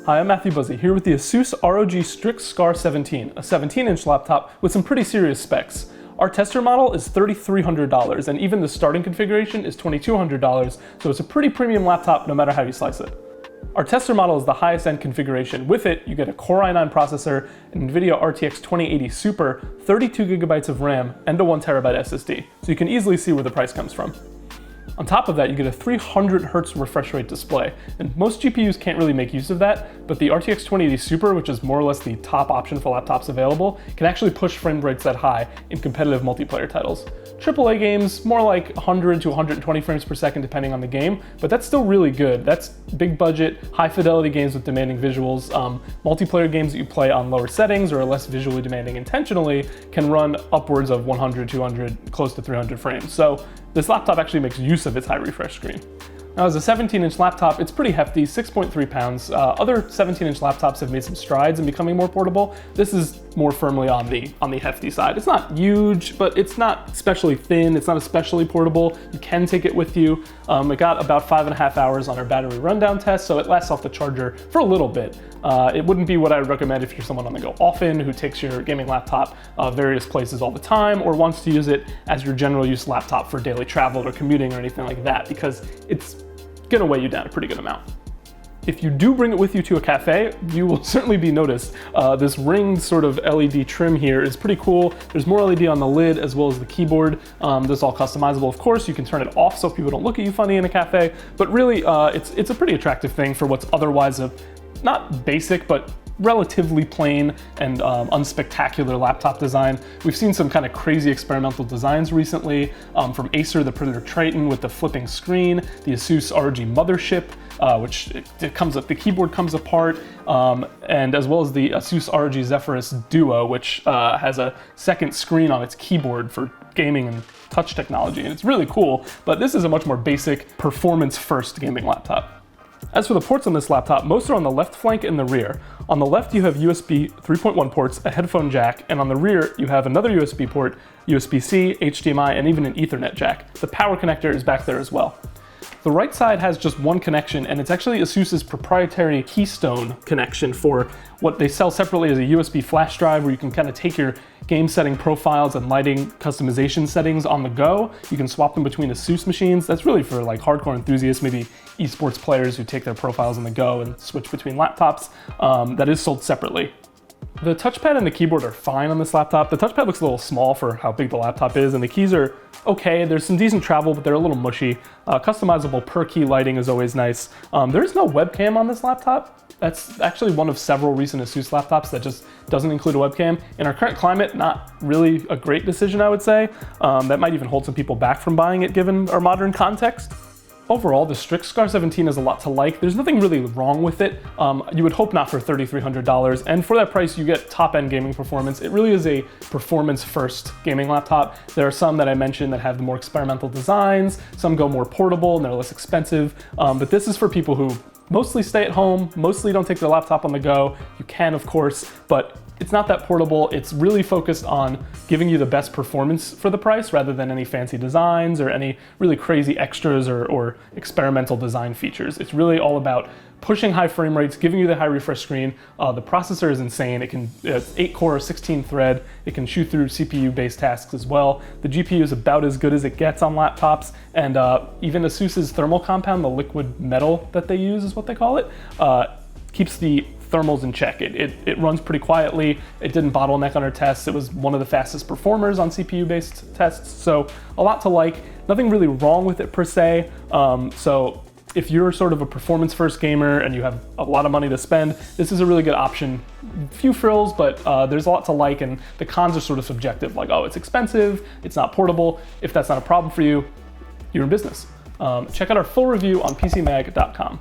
Hi, I'm Matthew Buzzy here with the Asus ROG Strix Scar 17, a 17-inch laptop with some pretty serious specs. Our tester model is $3,300, and even the starting configuration is $2,200, so it's a pretty premium laptop no matter how you slice it. Our tester model is the highest end configuration. With it, you get a Core i9 processor, an NVIDIA RTX 2080 Super, 32 gigabytes of RAM, and a 1 terabyte SSD, so you can easily see where the price comes from. On top of that, you get a 300 Hz refresh rate display, and most GPUs can't really make use of that, but the RTX 2080 Super, which is more or less the top option for laptops available, can actually push frame rates that high in competitive multiplayer titles. AAA games, more like 100 to 120 frames per second depending on the game, but that's still really good. That's big budget, high fidelity games with demanding visuals. Multiplayer games that you play on lower settings or are less visually demanding intentionally can run upwards of 100, 200, close to 300 frames. So this laptop actually makes use of its high refresh screen. Now, as a 17-inch laptop, it's pretty hefty, 6.3 pounds. Other 17-inch laptops have made some strides in becoming more portable. This is more firmly on the hefty side. It's not huge, but it's not especially thin. It's not especially portable. You can take it with you. It got about 5.5 hours on our battery rundown test, so it lasts off the charger for a little bit. It wouldn't be what I would recommend if you're someone on the go often, who takes your gaming laptop various places all the time, or wants to use it as your general use laptop for daily travel or commuting or anything like that, because it's gonna weigh you down a pretty good amount. If you do bring it with you to a cafe, you will certainly be noticed. This ringed sort of LED trim here is pretty cool. There's more LED on the lid as well as the keyboard. This is all customizable, of course. You can turn it off so people don't look at you funny in a cafe, but really it's a pretty attractive thing for what's otherwise a not basic, but relatively plain and unspectacular laptop design. We've seen some kind of crazy experimental designs recently from Acer, the Predator Triton with the flipping screen, the Asus ROG Mothership, which it comes up, the keyboard comes apart, and as well as the Asus ROG Zephyrus Duo, which has a second screen on its keyboard for gaming and touch technology, and it's really cool, but this is a much more basic, performance-first gaming laptop. As for the ports on this laptop, most are on the left flank and the rear. On the left you have USB 3.1 ports, a headphone jack, and on the rear you have another USB port, USB-C, HDMI, and even an Ethernet jack. The power connector is back there as well. The right side has just one connection, and it's actually Asus's proprietary Keystone connection for what they sell separately as a USB flash drive, where you can kind of take your game setting profiles and lighting customization settings on the go. You can swap them between Asus machines. That's really for like hardcore enthusiasts, maybe esports players who take their profiles on the go and switch between laptops. That is sold separately. The touchpad and the keyboard are fine on this laptop. The touchpad looks a little small for how big the laptop is, and the keys are okay. There's some decent travel, but they're a little mushy. Customizable per key lighting is always nice. There is no webcam on this laptop. That's actually one of several recent Asus laptops that just doesn't include a webcam. In our current climate, not really a great decision, I would say. That might even hold some people back from buying it given our modern context. Overall, the Strix Scar 17 has a lot to like. There's nothing really wrong with it. You would hope not for $3,300, and for that price you get top-end gaming performance. It really is a performance-first gaming laptop. There are some that I mentioned that have the more experimental designs, some go more portable and they're less expensive, but this is for people who mostly stay at home, mostly don't take their laptop on the go. You can, of course, but it's not that portable. It's really focused on giving you the best performance for the price rather than any fancy designs or any really crazy extras or experimental design features. It's really all about pushing high frame rates, giving you the high refresh screen. The processor is insane. It's 8 core, 16 thread. It can shoot through CPU-based tasks as well. The GPU is about as good as it gets on laptops, and even Asus's thermal compound, the liquid metal that they use is what they call it, keeps the thermals in check. It runs pretty quietly. It didn't bottleneck on our tests. It was one of the fastest performers on CPU-based tests, so a lot to like. Nothing really wrong with it per se. So if you're sort of a performance-first gamer and you have a lot of money to spend, this is a really good option. Few frills, but there's a lot to like, and the cons are sort of subjective, like, oh, it's expensive, it's not portable. If that's not a problem for you, you're in business. Check out our full review on PCMag.com.